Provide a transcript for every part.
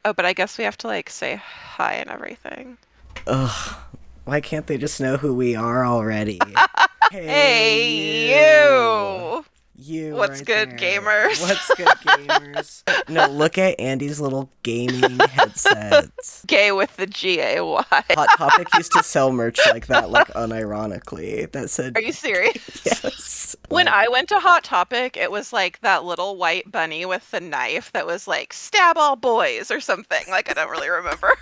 Oh, but I guess we have to like say hi and everything. Ugh. Why can't they just know who we are already? Hey, Hey, you. you! You What's right good, there. gamers? What's good, gamers? No, look at Andy's little gaming headsets. Gay with the Gay. Hot Topic used to sell merch like that, like unironically. That said, Are you serious? yes. When Like, I went to Hot Topic, it was like that little white bunny with the knife that was like "stab all boys" or something. Like I don't really remember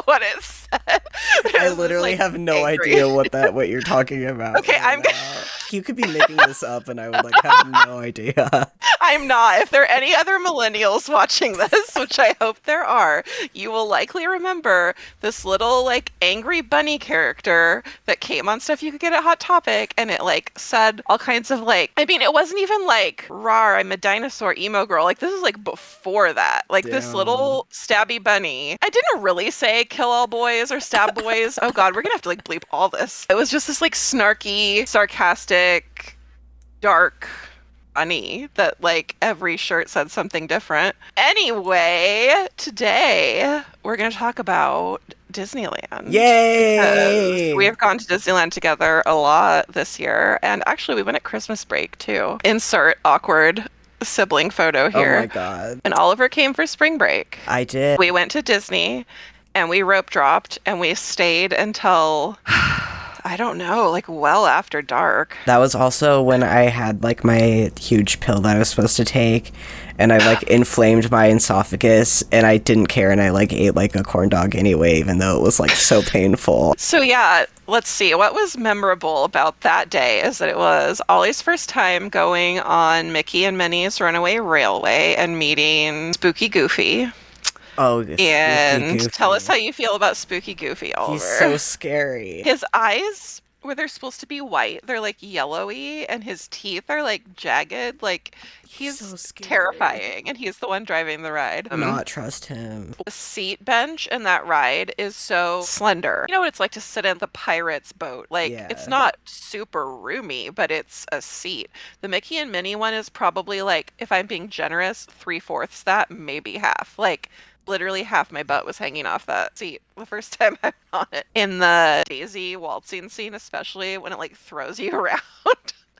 what it said. It I was just literally like have no angry. idea what you're talking about Okay, right now. You could be making this up and I would like have no idea. I'm not. If there are any other millennials watching this, which I hope there are, you will likely remember this little like angry bunny character that came on stuff you could get at Hot Topic, and it like said all kinds of like, I mean, it wasn't even like rar, I'm a dinosaur emo girl. Like this is like before that. Like this Damn. little stabby bunny. I didn't really say kill all boys or stab boys. Oh God, we're gonna have to like bleep all this. It was just this like snarky, sarcastic, dark funny that like every shirt said something different. Anyway, today we're going to talk about Disneyland because we Yay! have gone to Disneyland together a lot this year, and actually we went at Christmas break too. Insert awkward sibling photo Oh my here. god. And Oliver came for spring break. I did. We went to Disney and we rope dropped and we stayed until I don't know, like well after dark. That was also when I had like my huge pill that I was supposed to take, and I like inflamed my esophagus, and I didn't care, and I like ate like a corn dog anyway, even though it was like so painful. So yeah, let's see. What was memorable about that day is that it was Ollie's first time going on Mickey and Minnie's Runaway Railway and meeting Spooky Goofy. Oh, this spooky And tell us goofy. how you feel about Spooky Goofy, He's so Oliver. scary. His eyes, where they're supposed to be white, they're like yellowy, and his teeth are like jagged. Like He's so he's scary. terrifying, and he's the one driving the ride. Not trust him. The seat bench in that ride is so slender. You know what it's like to sit in the pirate's boat. Like it's Yeah. not super roomy, but it's a seat. The Mickey and Minnie one is probably like, if I'm being generous, three-fourths that, maybe half. Like literally half my butt was hanging off that seat the first time I was on it. In the Daisy waltzing scene, especially when it like throws you around.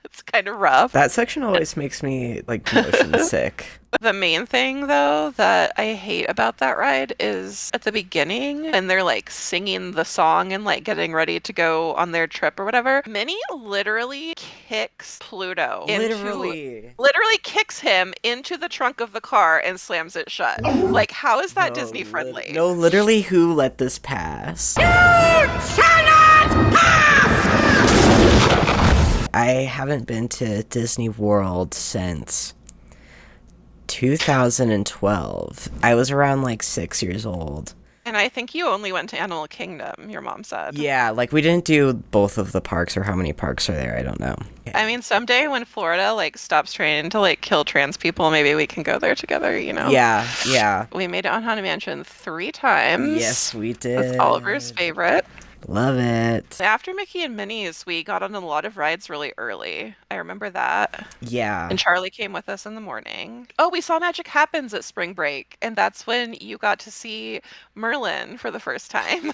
It's kind of rough. That section always makes me like motion sick. The main thing, though, that I hate about that ride is at the beginning, and they're like singing the song and like getting ready to go on their trip or whatever. Minnie literally kicks Pluto into, Literally. literally kicks him into the trunk of the car and slams it shut. Like, how is that No, Disney friendly? no, literally, who let this pass? I haven't been to Disney World since 2012. I was around like 6 years old. And I think you only went to Animal Kingdom, your mom said. Yeah, like we didn't do both of the parks, or how many parks are there? I don't know. I mean, someday when Florida like stops trying to like kill trans people, maybe we can go there together, you know? Yeah, yeah. We made it on Haunted Mansion 3 times. Yes, we That's Oliver's did. favorite. Love it. After Mickey and Minnie's, we got on a lot of rides really early. I remember that. Yeah. And Charlie came with us in the morning. Oh, we saw Magic Happens at spring break, and that's when you got to see Merlin for the first time.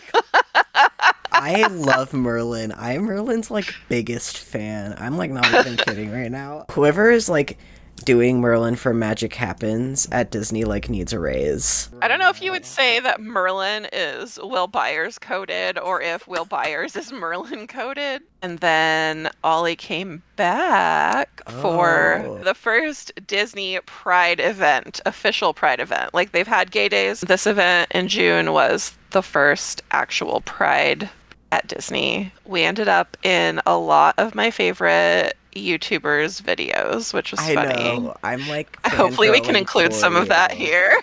I love Merlin. I'm Merlin's like biggest fan. I'm like not even kidding right now. Whoever is like doing Merlin for Magic Happens at Disney like needs a raise. I don't know if you would say that Merlin is Will Byers coded or if Will Byers is Merlin coded. And then Ollie came back for Oh. the first Disney Pride event, official Pride event. Like they've had gay days. This event in June was the first actual Pride at Disney. We ended up in a lot of my favorite YouTubers' videos, which was I funny. know. I'm like Hopefully, we can fangirling include for some of that you. here.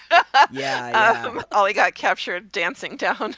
Yeah, yeah. Ollie got captured dancing down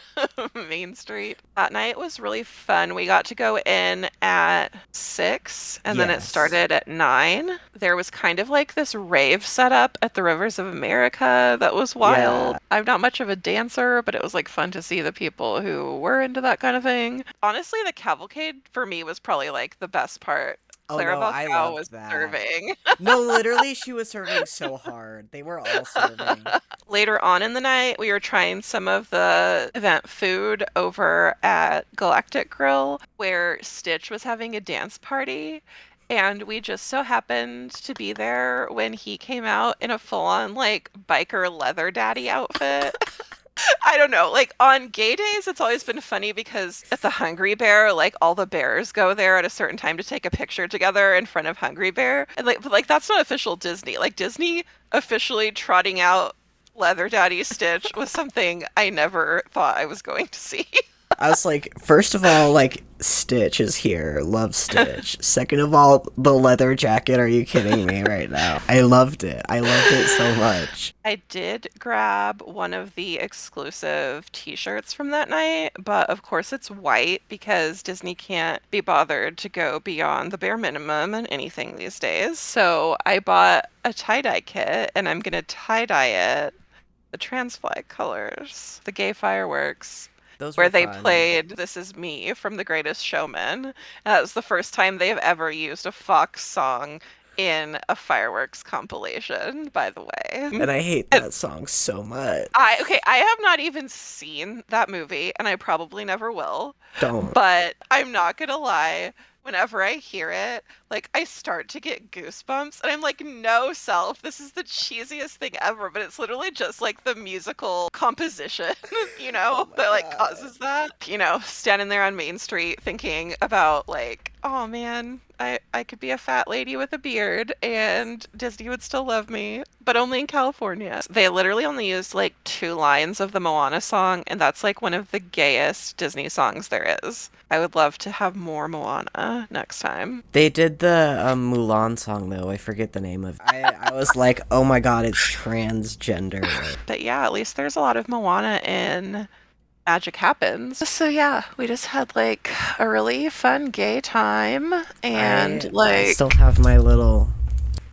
Main Street. That night was really fun. We got to go in at 6, and then it Yes. started at 9. There was kind of like this rave setup at the Rivers of America that was Yeah. wild. I'm not much of a dancer, but it was like fun to see the people who were into that kind of thing. Honestly, the cavalcade for me was probably like the best part Oh Clara no, I Valcao was loved that. serving. No, literally, she was serving so hard. They were all serving. Later on in the night, we were trying some of the event food over at Galactic Grill, where Stitch was having a dance party. And we just so happened to be there when he came out in a full-on, like, biker leather daddy outfit. I don't know. Like on gay days, it's always been funny because at the Hungry Bear, like all the bears go there at a certain time to take a picture together in front of Hungry Bear. And like, but like that's not official Disney. Like Disney officially trotting out Leather Daddy Stitch was something I never thought I was going to see. I was like, first of all, like, Stitch is here. Love Stitch. Second of all, the leather jacket. Are you kidding me right now? I loved it. I loved it so much. I did grab one of the exclusive t-shirts from that night, but of course it's white because Disney can't be bothered to go beyond the bare minimum in anything these days. So I bought a tie-dye kit and I'm gonna tie-dye it the trans flag colors, the gay fireworks. Those Where were they fun. played This Is Me from The Greatest Showman. And that was the first time they have ever used a Fox song in a fireworks compilation, by the way. And I hate that song so much. I have not even seen that movie, and I probably never will. Don't. But I'm not gonna lie, whenever I hear it, like I start to get goosebumps, and I'm like, no, self, this is the cheesiest thing ever. But it's literally just like the musical composition, Oh my that like God. causes that. Standing there on Main Street thinking about like, oh man, I could be a fat lady with a beard and Disney would still love me, but only in California. They literally only used like 2 lines of the Moana song, and that's like one of the gayest Disney songs there is. I would love to have more Moana next time. They did the Mulan song, though. I forget the name of it. I was like, oh my God, it's transgender. But yeah, at least there's a lot of Moana in Magic Happens. So yeah, we just had like a really fun gay time and I like still have my little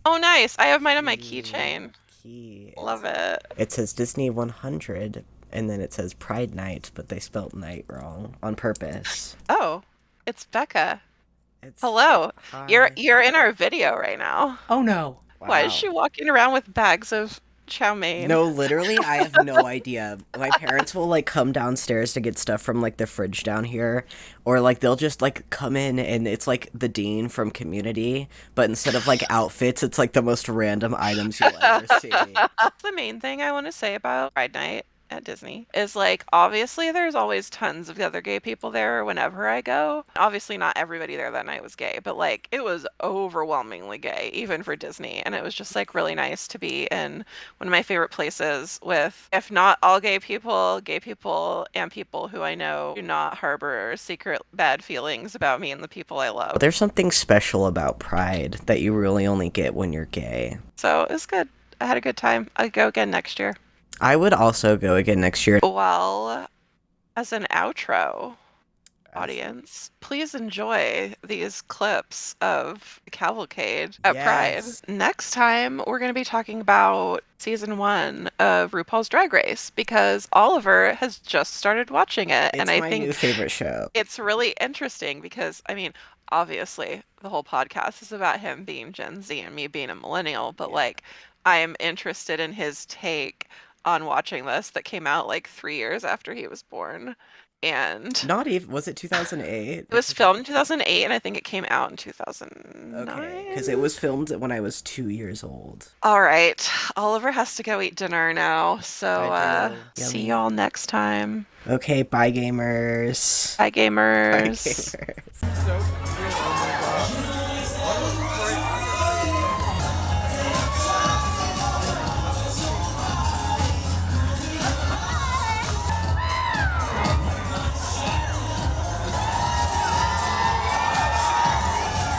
oh nice. I have mine on my keychain. key. Love it. It says Disney 100, and then it says Pride Night, but they spelled night wrong on purpose. Oh, it's Becca. It's Hello. You're Hi. you're in our video right now. Oh no. Why is Wow. she walking around with bags of chow mein? No, literally, I have no idea. My parents will like come downstairs to get stuff from like the fridge down here, or like they'll just like come in and it's like the dean from Community, but instead of like outfits, it's like the most random items you'll ever see. The main thing I want to say about Pride Night at Disney is like obviously there's always tons of other gay people there whenever I go. Obviously not everybody there that night was gay, but like it was overwhelmingly gay even for Disney, and it was just like really nice to be in one of my favorite places with, if not all gay people and people who I know do not harbor secret bad feelings about me and the people I love. There's something special about Pride that you really only get when you're gay. So it was good. I had a good time. I'd go again next year. I would also go again next year. Well, as an outro, audience, please enjoy these clips of Cavalcade at Yes. Pride. Next time, we're going to be talking about season 1 of RuPaul's Drag Race because Oliver has just started watching it. It's And I my think new favorite show. it's really interesting because, I mean, obviously, the whole podcast is about him being Gen Z and me being a millennial, but Yeah. like, I am interested in his take on watching this that came out like 3 years after he was born. And Not even, was it 2008? it was filmed in 2008, and I think it came out in 2009. Okay, because it was filmed when I was 2 years old. All right, Oliver has to go eat dinner now, so I do. see Yummy. y'all next time. Okay, bye gamers. Bye, Bye gamers. gamers.